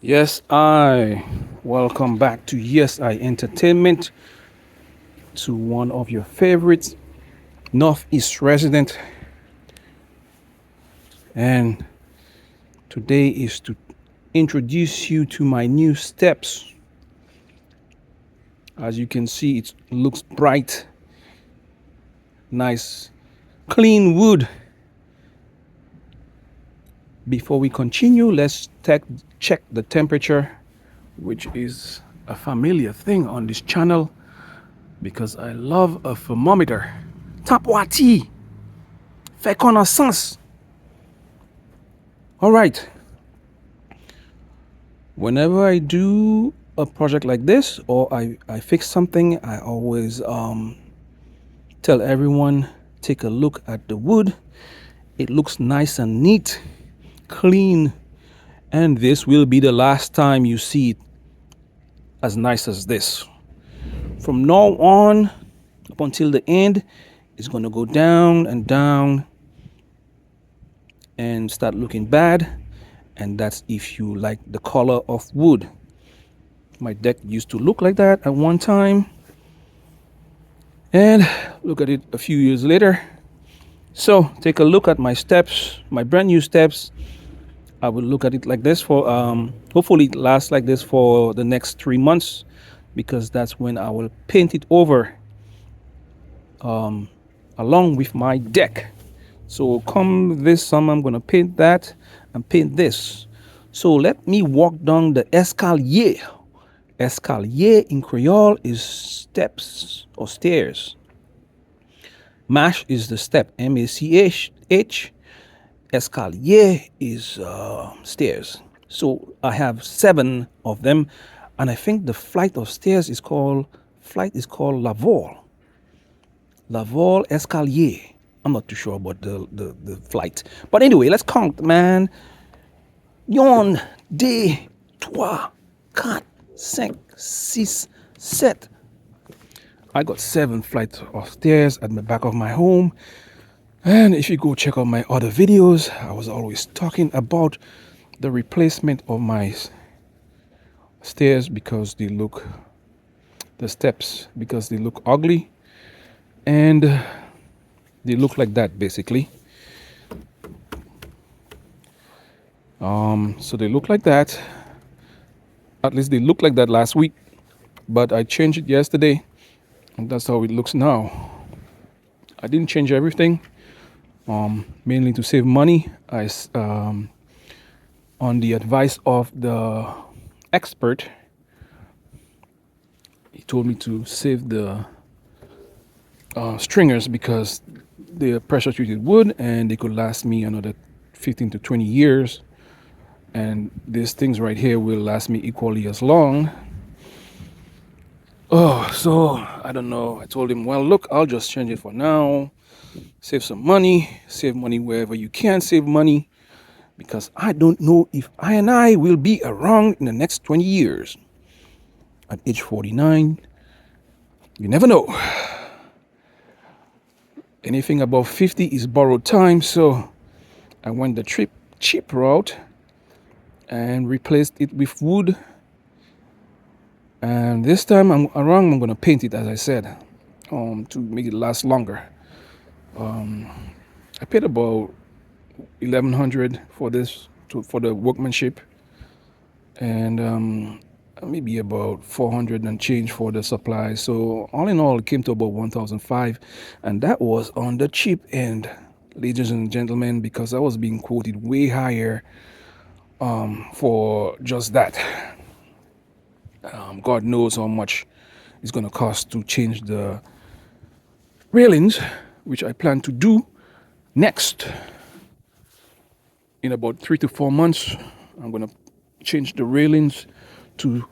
Yes, I. Welcome back to Yes, I Entertainment, to one of your favorites, Northeast resident. And today is to introduce you to my new steps. As you can see, it looks bright, nice, clean wood. Before we continue, let's check the temperature, which is a familiar thing on this channel because I love a thermometer. Tapwati, fait connaissance. All right. Whenever I do a project like this or I fix something, I always tell everyone, take a look at the wood. It looks nice and neat, clean, and this will be the last time you see it as nice as this. From now on up until the end, it's going to go down and down and start looking bad. And that's if you like the color of wood. My deck used to look like that at one time, and look at it a few years later. So take a look at my steps, my brand new steps. I will look at it like this for hopefully it lasts like this for the next 3 months, because that's when I will paint it over along with my deck. So come this summer, I'm going to paint that and paint this. So let me walk down the èskalyé. Èskalyé in Creole is steps or stairs. Mach is the step, M-A-C-H. Èskalyé is stairs. So I have 7 of them, and I think the flight of stairs is called la vol. La vol èskalyé. I'm not too sure about the flight. But anyway, let's count, man. 1, 2, 3, 4, 5, 6, 7. I got 7 flights of stairs at the back of my home. And if you go check out my other videos, I was always talking about the replacement of my stairs because they look ugly. And they look like that basically. So they look like that. At least they looked like that last week, but I changed it yesterday, and that's how it looks now. I didn't change everything, mainly to save money. On the advice of the expert, he told me to save the stringers because they're pressure treated wood and they could last me another 15 to 20 years. And these things right here will last me equally as long. Oh, so I don't know. I told him, well, look, I'll just change it for now. Save some money. Save money wherever you can save money. Because I don't know if I will be around in the next 20 years. At age 49, you never know. Anything above 50 is borrowed time. So I went the cheap route and replaced it with wood. And this time I'm going to paint it, as I said, to make it last longer. I paid about $1,100 for this, for the workmanship, and maybe about $400 and change for the supplies. So all in all, it came to about $1,500, and that was on the cheap end, ladies and gentlemen, because I was being quoted way higher for just that. God knows how much it's going to cost to change the railings, which I plan to do next. In about 3 to 4 months, I'm going to change the railings to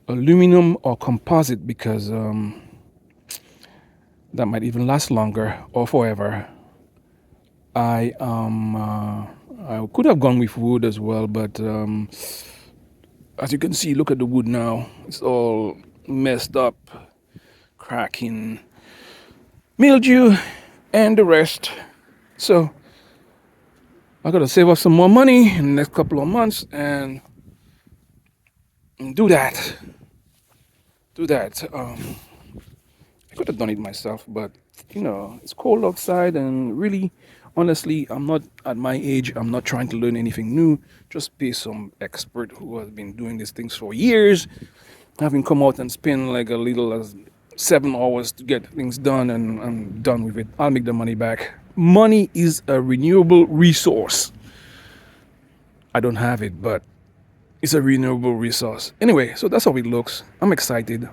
aluminum or composite because that might even last longer or forever. I could have gone with wood as well, but as you can see, look at the wood now. It's all messed up, cracking, mildew, and the rest. So I gotta save up some more money in the next couple of months and do that. Do that. I could have done it myself, but it's cold outside, and really, honestly, I'm not at my age. I'm not trying to learn anything new. Just pay some expert who has been doing these things for years, having come out and spend like a little as 7 hours to get things done, and I'm done with it. I'll make the money back. Money is a renewable resource. I don't have it, but it's a renewable resource. Anyway, so that's how it looks. I'm excited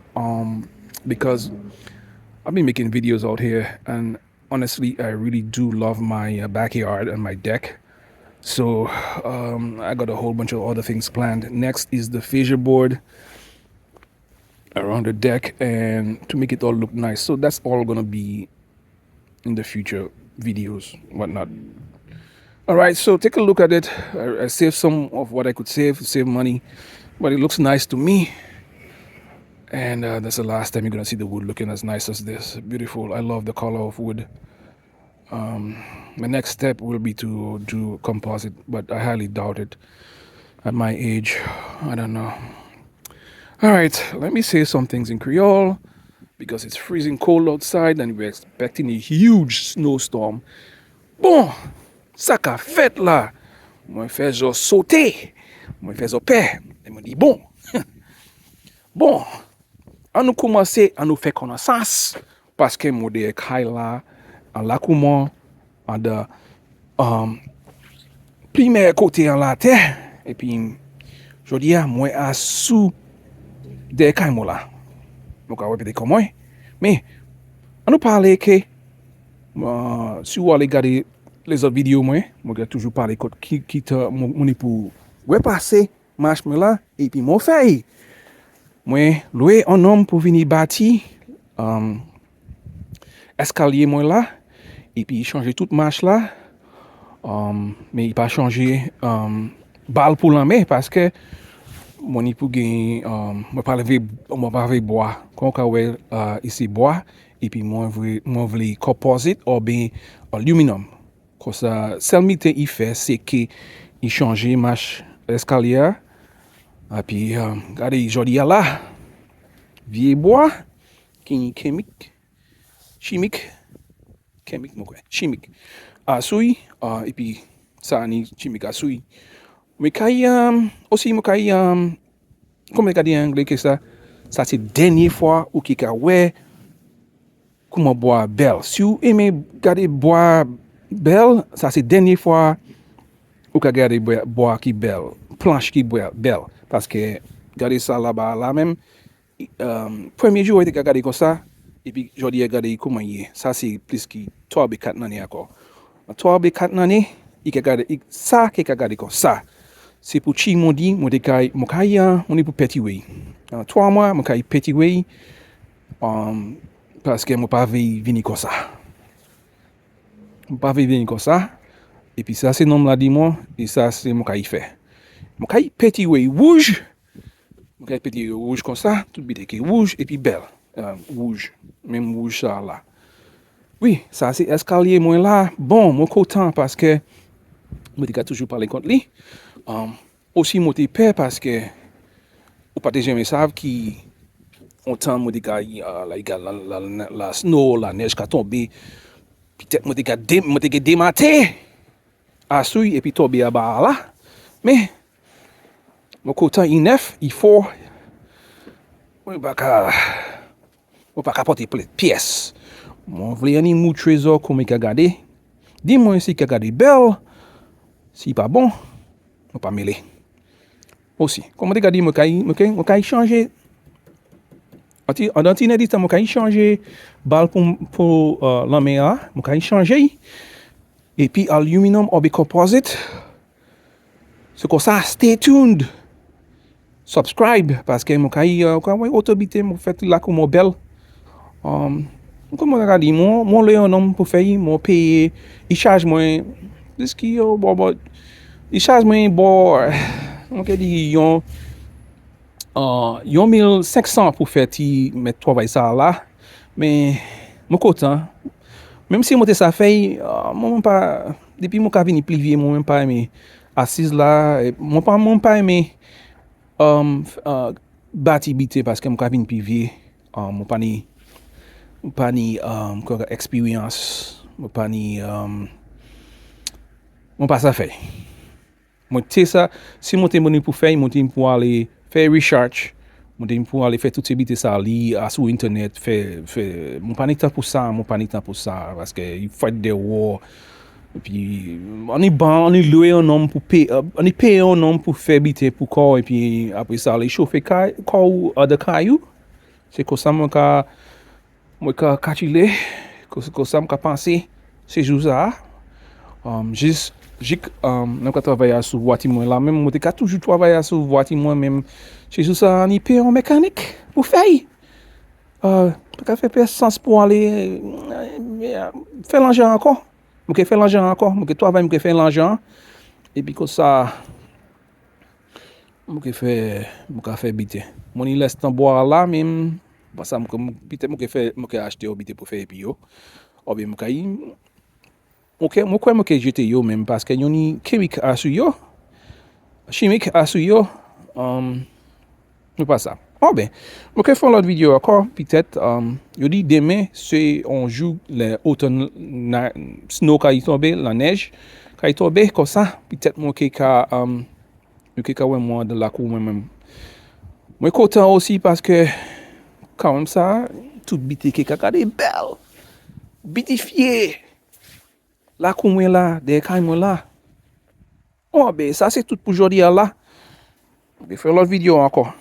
because I've been making videos out here, and honestly, I really do love my backyard and my deck. So I got a whole bunch of other things planned. Next is the fascia board around the deck, and to make it all look nice. So that's all gonna be in the future videos, whatnot. All right, so take a look at it. I saved some of what I could save money, but it looks nice to me. And that's the last time you're gonna see the wood looking as nice as this. Beautiful. I love the color of wood. My next step will be to do composite, but I highly doubt it at my age. I don't know. All right, let me say some things in Creole because it's freezing cold outside and we're expecting a huge snowstorm. Bon, ça qu'a fait là. Moi fais zo sauter. Moi fais zo paix. Et me dit bon. Bon, on nous commencer à nous faire connaissance parce que moi de Kaila en la comment en de premier côté en la terre et puis je dis moi à sous de Kaimo là. Donc on va répéter comment mais on nous parler que si vous allez regarder les autres vidéos moi j'ai toujours parlé qui mon époux Waplasé mach-la et puis mon fait moi loué un homme pour venir bâtir escalier moi là et puis changer toute marche là mais il pas changer balle pour la main parce que mon époux gagne moi pas lever bois quand ouais ici bois et puis moi voulais composite ou bien aluminium comme ça seulement il fait c'est que il changer marche escalier et puis regardez jodi là vieux bois qui chimique asui et puis ça ni chimique asui mais quand aussi moi quand comme on dit en anglais que ça c'est dernière fois ou qui a ouais comment boire belle si vous aimez garder boire belle ça c'est dernière fois ou qu'a garder boire qui belle planche qui belle parce que garder ça là-bas là même premier jour était regardé comme ça et puis je dis regarder comment il est ça c'est plus qui 3 4 années encore 3 4 années il regarde ça qui regarde comme ça c'est pour chi mon dit mon décaille mon caïa on est pour petit way 3 mois mon caïa petit way parce que mon pas venir comme ça mon pas venir comme ça et puis ça c'est nom là dit moi et ça c'est mon caïa fait mon caïa petit way rouge mon caïa petit rouge comme ça tout bité qui rouge et puis belle rouge même rouge ça là oui ça c'est escalier moi là bon moi content parce que moi j'ai toujours parlé contre lui aussi moi t'ai peur parce que ou pas jamais savent qui on temps moi la snow la neige qui tomber peut-être moi t'ai dématé à souille et puis tomber à bas là mais moi content il faut moi pas porter pièces moi voulais un mou trésor comme il a gardé dis-moi si il a gardé belle si pas bon on pas mêler aussi comme on dit moi changer en dentine dit moi changer balle pour la main moi changer et puis aluminium ou composite c'est comme ça stay tuned subscribe parce que moi quand autorité moi fait là comme belle comme on a dit mon le un homme pour faire mon payer il charge moi ce qui bon il charge moi bon on dit yon 1500 pour faire mettre travail ça là mais mon content même si moi ça fait moi pas depuis mon cas venir plivier moi même pas aimer assise là moi pas aimer bati bite parce que mon cabine pivier, mon pas ni expérience, mon pas ni mon pas ça fait. Moi tu ça si mon témoin pour faire, mon témoin pour aller faire research, mon témoin pour aller faire toutes ces bite ça li sur internet, faire mon pas ni temps pour ça, mon pas ni temps pour ça parce que il fight the war. Et puis on est loué un homme pour payer, on est payé un homme pour faire bite pour corps et puis après ça les chauffer corps de caillou. C'est comme ça moi calculé, comme ça moi penser ces jours là. Juste nous travailler sur voiture moi là même moi toujours travailler sur voiture moi même. C'est juste ça on est payé un mécanique pour faire. Pas faire sens pour aller faire l'argent encore. Je fais l'argent encore, je travaille, je fais l'argent. Et puis comme ça, je fais bite. Mon il laisse boire là même parce que peut-être je acheter au bite pour faire puis yo. Ou bien je jeter yo même parce que yoni chimique à sur yo. Chimique à sur yo. Pas ça. Oh ben, je fais l'autre vidéo encore, peut-être, je dis demain, c'est on joue l'automne, snow qui est tombé, la neige qui est tombée, comme ça, peut-être moi qui moi de la cour moi-même. Moi content aussi parce que, quand même ça, tout bité qui est belle, bitifié, la cour moi là, des cailles moi là. Oh ben, ça c'est tout pour aujourd'hui là. Je vais faire l'autre vidéo encore.